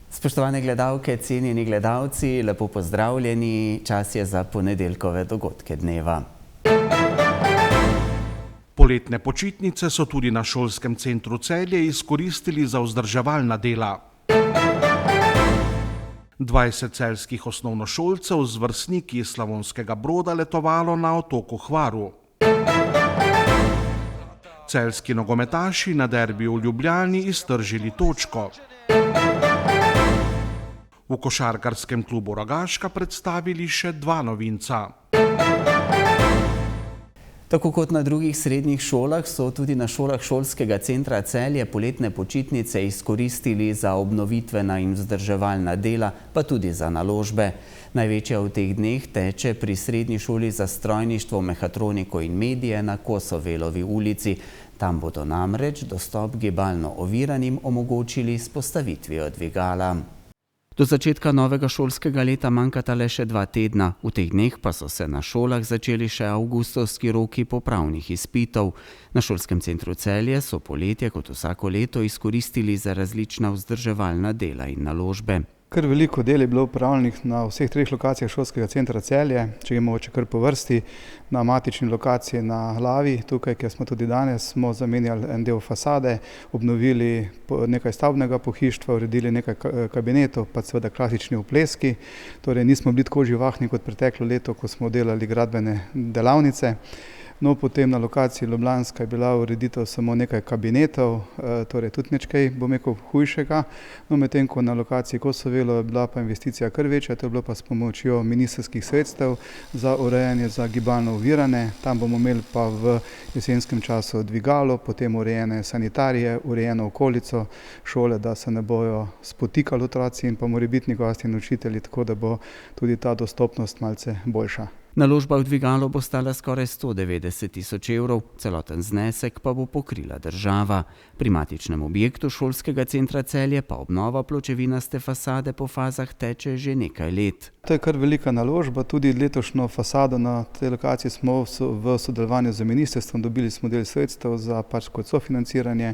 Spoštovane gledalke, cenjeni gledalci, lepo pozdravljeni. Čas je za ponedeljkove dogodke dneva. Poletne počitnice so tudi na šolskem centru Celje izkoristili za vzdrževalna dela. 20 celjskih osnovnošolcev z vrstniki iz Slavonskega Broda letovalo na otoku Hvaru. Celjski nogometaši na derbiju v Ljubljani iztržili točko. V košarkarskem klubu Rogaška predstavili še 2 novinca. Tako kot na drugih srednjih šolah so tudi na šolah šolskega centra Celje poletne počitnice izkoristili za obnovitvena in vzdrževalna dela, pa tudi za naložbe. Največja v teh dneh teče pri srednji šoli za strojništvo, mehatroniko in medije na Kosovelovi ulici. Tam bodo namreč dostop gibalno oviranim omogočili s postavitvijo dvigala. Do začetka novega šolskega leta manjkata le še 2 tedna. V teh dneh pa so se na šolah začeli še avgustovski roki popravnih izpitov. Na šolskem centru Celje so poletje kot vsako leto izkoristili za različna vzdrževalna dela in naložbe. Kar veliko del je bilo upravljenih na vseh 3 lokacijah šolskega centra Celje, če je mogoče kar po vrsti. Na matični lokaciji na Lavi, tukaj, kjer smo tudi danes, smo zamenjali en del fasade, obnovili nekaj stavbnega pohištva, uredili nekaj kabinetov, pa seveda klasični opleski. Torej nismo bili tako živahni kot preteklo leto, ko smo delali gradbene delavnice. No, potem na lokaciji Ljubljanska je bila ureditev samo nekaj kabinetov, torej tudi nekaj, bom rekel, hujšega. No, medtem ko na lokaciji Kosovelo je bila pa investicija kar večja, to je bilo pa s pomočjo ministrskih sredstev za urejanje za gibalno ovirane. Tam bomo imeli pa v jesenskem času dvigalo, potem urejene sanitarije, urejeno okolico šole, da se ne bojo spotikali otroci in pa morebitni gosti in učitelji, tako da bo tudi ta dostopnost malce boljša. Naložba v dvigalo bo stala skoraj 190 tisoč evrov, celoten znesek pa bo pokrila država. Pri matičnem objektu šolskega centra Celje pa obnova pločevinaste fasade po fazah teče že nekaj let. To je kar velika naložba, tudi letošnjo fasado na tej lokaciji smo v sodelovanju z ministrstvom dobili smo del sredstev za kot sofinanciranje.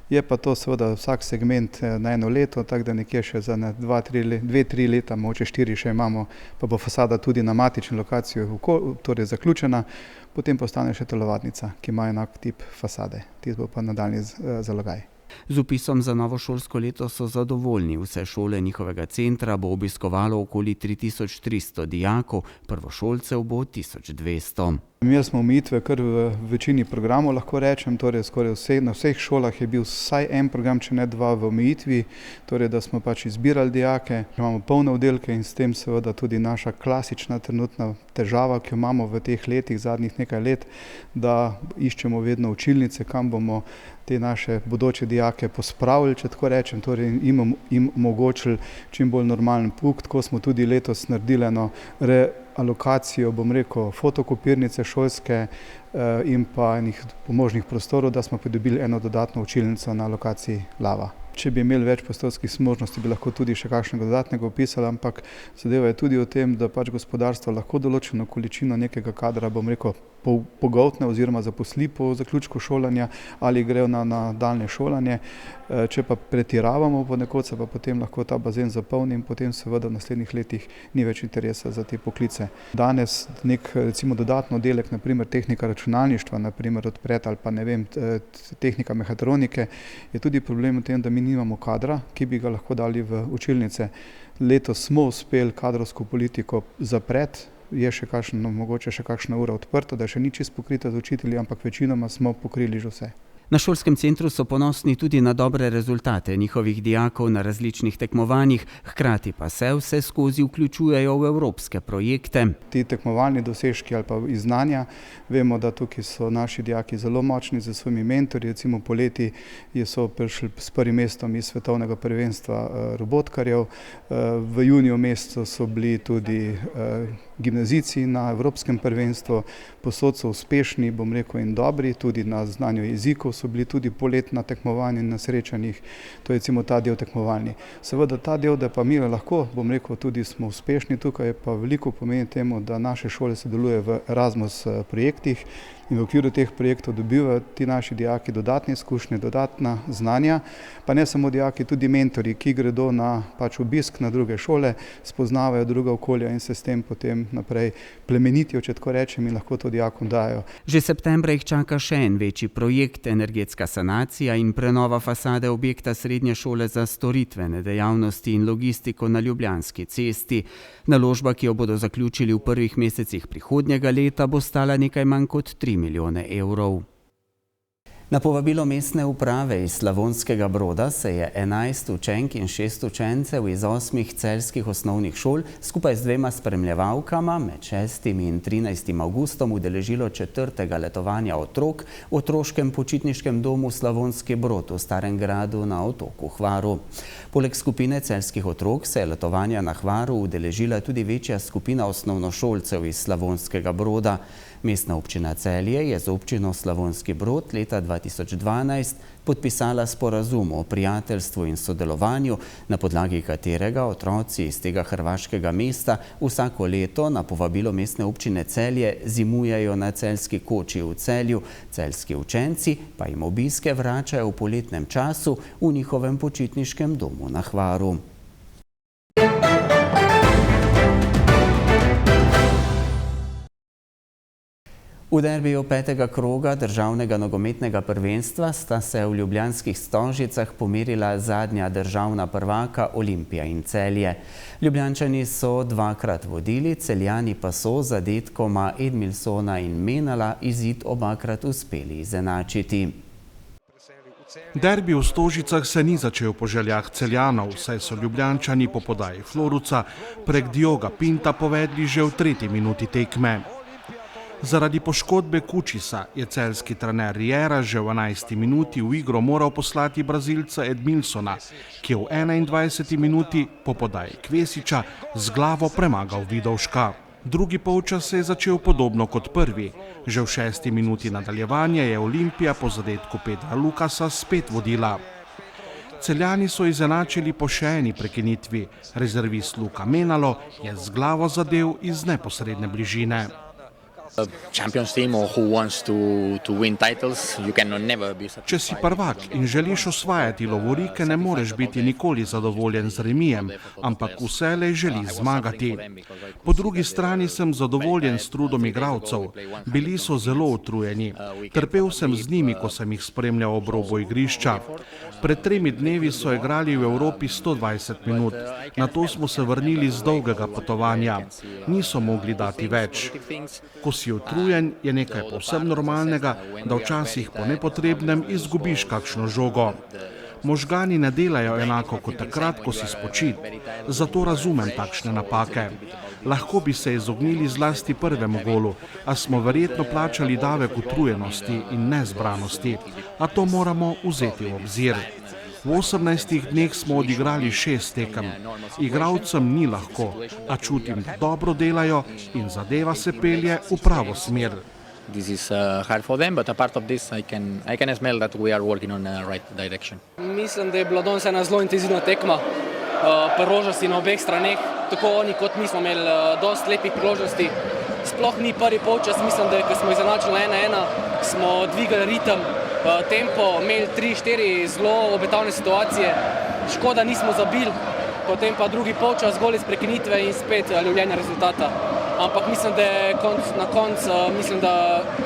Je pa to seveda vsak segment na eno leto, tako da nekje še za 2-3 leta, mogoče 4 še imamo, pa bo fasada tudi na matični lokaciji torej zaključena, potem pa ostane še telovadnica, ki ima enak tip fasade, tisto bo pa nadaljnji zalogaj. Z vpisom za novo šolsko leto so zadovoljni. Vse šole njihovega centra bo obiskovalo okoli 3300 dijakov, prvošolcev bo 1200. Imeli smo omejitve kar v večini programov, lahko rečem, torej skoraj na vseh šolah je bil vsaj en program, če ne 2 v omejitvi, torej da smo pač izbirali dijake, imamo polne oddelke in s tem seveda tudi naša klasična trenutna težava, ki jo imamo v teh letih, zadnjih nekaj let, da iščemo vedno učilnice, kam bomo te naše bodoče dijake pospravili, če tako rečem, torej jim omogočili čim bolj normalen pouk. Tako smo tudi letos naredili eno alokacijo, bom rekel, fotokopirnice šolske in pa enih pomožnih prostorov, da smo pridobili eno dodatno učilnico na lokaciji Lava. Če bi imeli več prostorskih možnosti, bi lahko tudi še kakšnega dodatnega opisali, ampak zadeva je tudi o tem, da pač gospodarstvo lahko določeno količino nekega kadra, bom rekel, pogoltne oziroma zaposli po zaključku šolanja ali grejo na nadaljnje šolanje. Če pa pretiravamo ponekod, se pa potem lahko ta bazen zapolni in potem seveda v naslednjih letih ni več interesa za te poklice. Danes nek recimo dodatno oddelek, naprimer tehnika računalništva, naprimer odpreti ali pa ne vem, tehnika mehatronike, je tudi problem v tem, da mi nimamo kadra, ki bi ga lahko dali v učilnice. Letos smo uspeli kadrovsko politiko zapreti, je še mogoče še kakšna ura odprta, da še ni čisto pokrita z učitelji, ampak večinoma smo pokrili že vse. Na šolskem centru so ponosni tudi na dobre rezultate njihovih dijakov na različnih tekmovanjih, hkrati pa se vse skozi vključujejo v evropske projekte. Ti tekmovalni dosežki ali pa iz znanja, vemo, da tukaj so naši dijaki zelo močni z svojimi mentorji, recimo poleti so prišli s prvim mestom iz svetovnega prvenstva robotkarjev, v juniju mesecu so bili tudi gimnazijci na Evropskem prvenstvu, posod so uspešni, bom rekel, in dobri, tudi na znanju jezikov so bili tudi poletna tekmovanja na srečanjih, to je recimo ta del tekmovalni. Seveda ta del, da pa mi lahko, bom rekel, tudi smo uspešni tukaj, pa veliko pomeni temu, da naše šole sodelujejo v Erasmus projektih in v okviru teh projektov dobivajo ti naši dijaki dodatne izkušnje, dodatna znanja, pa ne samo dijaki, tudi mentori, ki gredo na obisk na druge šole, spoznavajo druga okolja in se s tem potem naprej plemenitijo, če tako rečem, in lahko to dijakom dajo. Že septembra jih čaka še en večji projekt, energetska sanacija in prenova fasade objekta srednje šole za storitvene dejavnosti in logistiko na Ljubljanski cesti. Naložba, ki jo bodo zaključili v prvih mesecih prihodnjega leta, bo stala nekaj manj kot 3 milijone evrov. Na povabilo mestne uprave iz Slavonskega Broda se je 11 učenk in 6 učencev iz 8 celjskih osnovnih šol skupaj z 2 spremljevalkama med 6. in 13. avgustom udeležilo 4. letovanja otrok v otroškem počitniškem domu Slavonski Brod v Starem gradu na otoku Hvaru. Poleg skupine celjskih otrok se je letovanja na Hvaru udeležila tudi večja skupina osnovnošolcev iz Slavonskega Broda. Mestna občina Celje je z občino Slavonski Brod leta 2012 podpisala sporazum o prijateljstvu in sodelovanju, na podlagi katerega otroci iz tega hrvaškega mesta vsako leto na povabilo mestne občine Celje zimujejo na celjski koči v Celju, celjski učenci pa jim obiske vračajo v poletnem času v njihovem počitniškem domu na Hvaru. V derbiju 5. kroga državnega nogometnega prvenstva sta se v ljubljanskih Stožicah pomerila zadnja državna prvaka Olimpija in Celje. Ljubljančani so 2-krat vodili, Celjani pa so z zadetkoma Edmilsona in Menala izid obakrat uspeli izenačiti. Derbi v Stožicah se ni začel po željah Celjanov, saj so Ljubljančani po podaji Floruca prek Dioga Pinta povedli že v 3. minuti tekme. Zaradi poškodbe Kučisa je celjski trener Riera že v 11. minuti v igro moral poslati Brazilca Edmilsona, ki je v 21. minuti po podaji Kvesiča z glavo premagal Vidovška. Drugi polčas se je začel podobno kot prvi. Že v 6. minuti nadaljevanja je Olimpija po zadetku Petra Lukasa spet vodila. Celjani so izenačili po še eni prekinitvi. Rezervist Luka Menalo je z glavo zadel iz neposredne bližine. Če si prvak in želiš osvajati lovorike, ne moreš biti nikoli zadovoljen z remijem, ampak vselej želiš zmagati. Po drugi strani sem zadovoljen s trudom igralcev. Bili so zelo utrujeni. Trpel sem z njimi, ko sem jih spremljal ob robu igrišča. Pred 3 dnevi so igrali v Evropi 120 minut. Nato smo se vrnili z dolgega potovanja. Niso mogli dati več. Ko si utrujen, je nekaj povsem normalnega, da včasih po nepotrebnem izgubiš kakšno žogo. Možgani ne delajo enako kot takrat, ko si spočit. Zato razumem takšne napake. Lahko bi se izognili zlasti prvemu golu, a smo verjetno plačali davek utrujenosti in nezbranosti. A to moramo vzeti v obzir. V 18 dneh smo odigrali 6 tekem. Igralcem ni lahko, a čutim, da dobro delajo in zadeva se pelje v pravo smer. Mislim, da je bila danes ena zelo intenzivna tekma. Priložnosti na obeh straneh, tako oni kot mi smo imeli dosti lepih priložnosti. Sploh ni prvi polčas, mislim, da ko smo izenačili 1-1, smo dvigali ritem, tempo, imeli 3-4 zelo obetavne situacije. Škoda nismo zabili, potem pa drugi polčas gol iz prekinitve in spet lovljenje rezultata. Ampak mislim, da je na koncu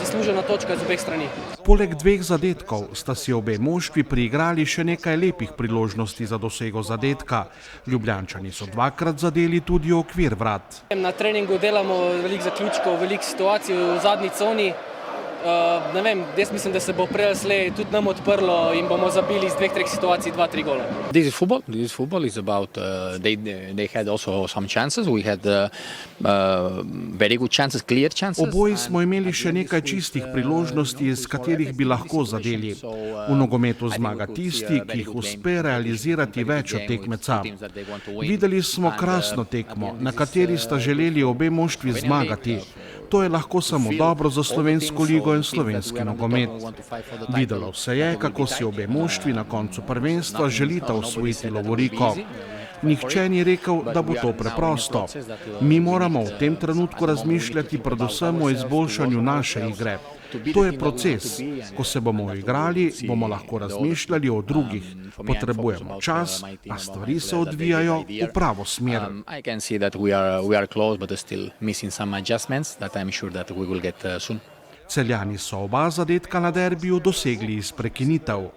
zaslužena točka z obeh strani. Poleg 2 zadetkov sta si obe moštvi priigrali še nekaj lepih priložnosti za dosego zadetka. Ljubljančani so 2-krat zadeli tudi v okvir vrat. Na treningu delamo veliko zaključkov, veliko situacij v zadnji coni. ne vem, jaz mislim, da se bo prej ali slej tudi nam odprlo in bomo zabili iz 2-3 situacij 2-3 gola. This is football. This is football. It's about they had also some chances. We had very good chances, clear chances. Oboji smo imeli še nekaj čistih priložnosti, iz katerih bi lahko zadeli. V nogometu zmaga tisti, ki jih uspe realizirati več od tekmeca. Videli smo krasno tekmo, na kateri sta želeli obe moštvi zmagati. To je lahko samo dobro za slovensko ligo in slovenski nogomet. Videlo se je, kako si obe moštvi na koncu prvenstva želita osvojiti lovoriko. Nihče ni rekel, da bo to preprosto. Mi moramo v tem trenutku razmišljati predvsem o izboljšanju naše igre. To je proces. Ko se bomo igrali, bomo lahko razmišljali o drugih. Potrebujemo čas, a stvari se odvijajo v pravo smer. I can see that we are close, but still missing some adjustments that I'm sure that we will get soon. Celjani so oba zadetka na derbiju dosegli iz prekinitev.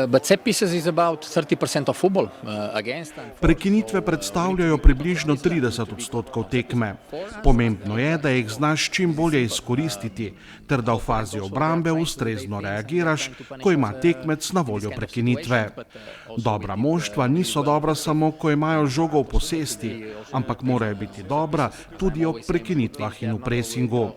But set pieces is about 30% of football against. Prekinitve predstavljajo približno 30% tekme. Pomembno je, da jih znaš čim bolje izkoristiti, ter da v fazi obrambe ustrezno reagiraš, ko ima tekmec na voljo prekinitve. Dobra moštva niso dobra samo, ko imajo žogo v posesti, ampak morajo biti dobra tudi ob prekinitvah in v presingu.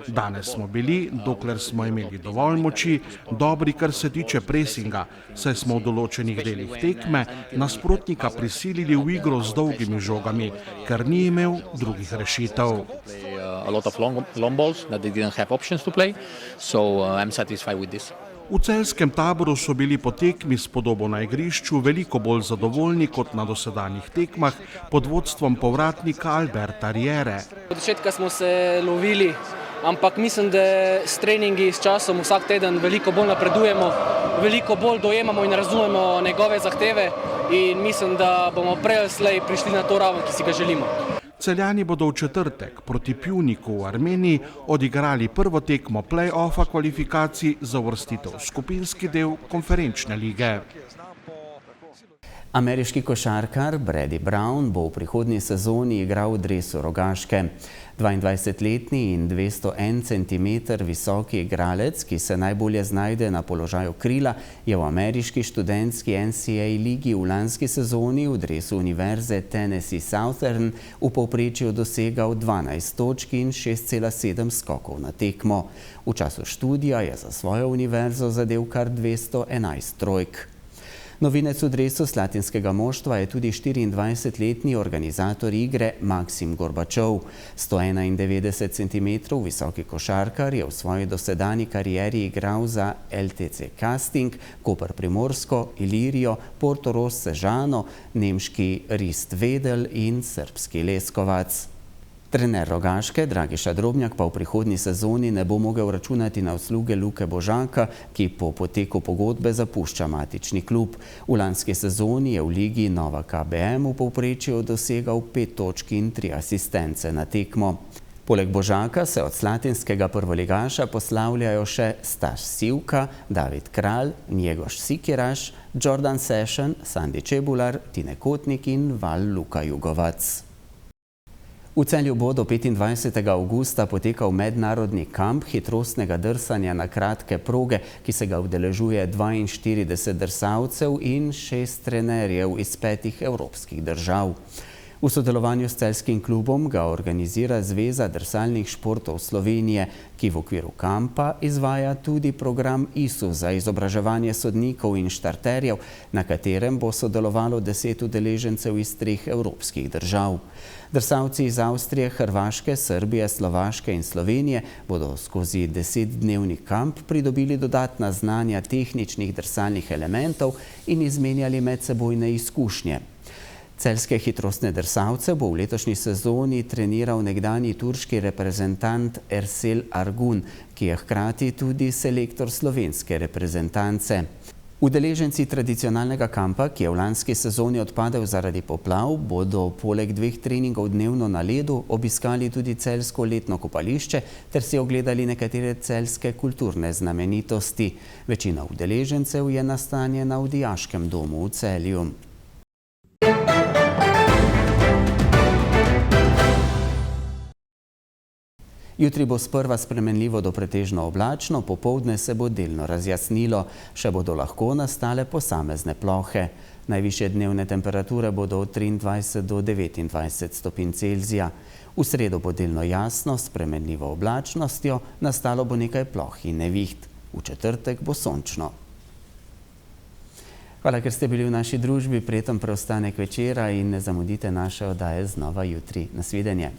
Danes smo bili, dokler smo imeli dovolj moči, dobri, kar se tiče presinga, saj smo v določenih delih tekme nasprotnika prisilili v igro z dolgimi žogami, ker ni imel drugih rešitev. A lot of long balls that they didn't have options to play, so I'm satisfied with this. V celjskem taboru so bili po tekmi s podobo na igrišču veliko bolj zadovoljni kot na dosedanjih tekmah pod vodstvom povratnika Alberta Riere. Od začetka smo se lovili, ampak mislim, da s treningi, s časom vsak teden veliko bolj napredujemo, veliko bolj dojemamo in razumemo njegove zahteve in mislim, da bomo prej ali slej prišli na to raven, ki si ga želimo. Celjani bodo v četrtek proti Pjuniku v Armeniji odigrali prvo tekmo play-offa kvalifikacij za uvrstitev v skupinski del konferenčne lige. Ameriški košarkar Brady Brown bo v prihodnji sezoni igral v dresu Rogaške. 22-letni in 201 cm visoki igralec, ki se najbolje znajde na položaju krila, je v ameriški študentski NCAA ligi v lanski sezoni v dresu Univerze Tennessee Southern v povprečju dosegal 12 točk in 6,7 skokov na tekmo. V času študija je za svojo univerzo zadel kar 211 trojk. Novinec v dresu slatinskega moštva je tudi 24-letni organizator igre Maksim Gorbačov. 191 cm visoki košarkar je v svoji dosedanji karieri igral za LTC Casting, Koper Primorsko, Ilirijo, Portorož Sežano, nemški Rist Vedel in srbski Leskovac. Trener Rogaške Dragiša Drobnjak pa v prihodnji sezoni ne bo mogel računati na usluge Luke Božaka, ki po poteku pogodbe zapušča matični klub. V lanski sezoni je v ligi Nova KBM v povprečju dosegal 5 točk in 3 asistence na tekmo. Poleg Božaka se od slatinskega prvoligaša poslavljajo še Staš Sivka, David Kralj, Njegoš Sikiraš, Jordan Session, Sandi Čebular, Tine Kotnik in Val Luka Jugovac. V Celju bo do 25. avgusta potekal mednarodni kamp hitrostnega drsanja na kratke proge, ki se ga udeležuje 42 drsalcev in 6 trenerjev iz 5 evropskih držav. V sodelovanju s celjskim klubom ga organizira Zveza drsalnih športov Slovenije, ki v okviru kampa izvaja tudi program ISU za izobraževanje sodnikov in štarterjev, na katerem bo sodelovalo 10 udeležencev iz 3 evropskih držav. Drsalci iz Avstrije, Hrvaške, Srbije, Slovaške in Slovenije bodo skozi 10-dnevni kamp pridobili dodatna znanja tehničnih drsalnih elementov in izmenjali medsebojne izkušnje. Celjske hitrostne drsalce bo v letošnji sezoni treniral nekdanji turški reprezentant Ersel Argun, ki je hkrati tudi selektor slovenske reprezentance. Udeleženci tradicionalnega kampa, ki je v lanski sezoni odpadel zaradi poplav, bodo poleg 2 treningov dnevno na ledu obiskali tudi celjsko letno kopališče ter si ogledali nekatere celjske kulturne znamenitosti. Večina udeležencev je nastanjena v dijaškem domu v Celju. Jutri bo sprva spremenljivo do pretežno oblačno, popoldne se bo delno razjasnilo, še bodo lahko nastale posamezne plohe. Najvišje dnevne temperature bodo od 23 do 29 stopinj Celzija. V sredo bo delno jasno, s spremenljivo oblačnostjo, nastalo bo nekaj ploh in neviht. V četrtek bo sončno. Hvala, ker ste bili v naši družbi, prijeten preostanek večera in ne zamudite naše oddaje znova jutri. Nasvidenje.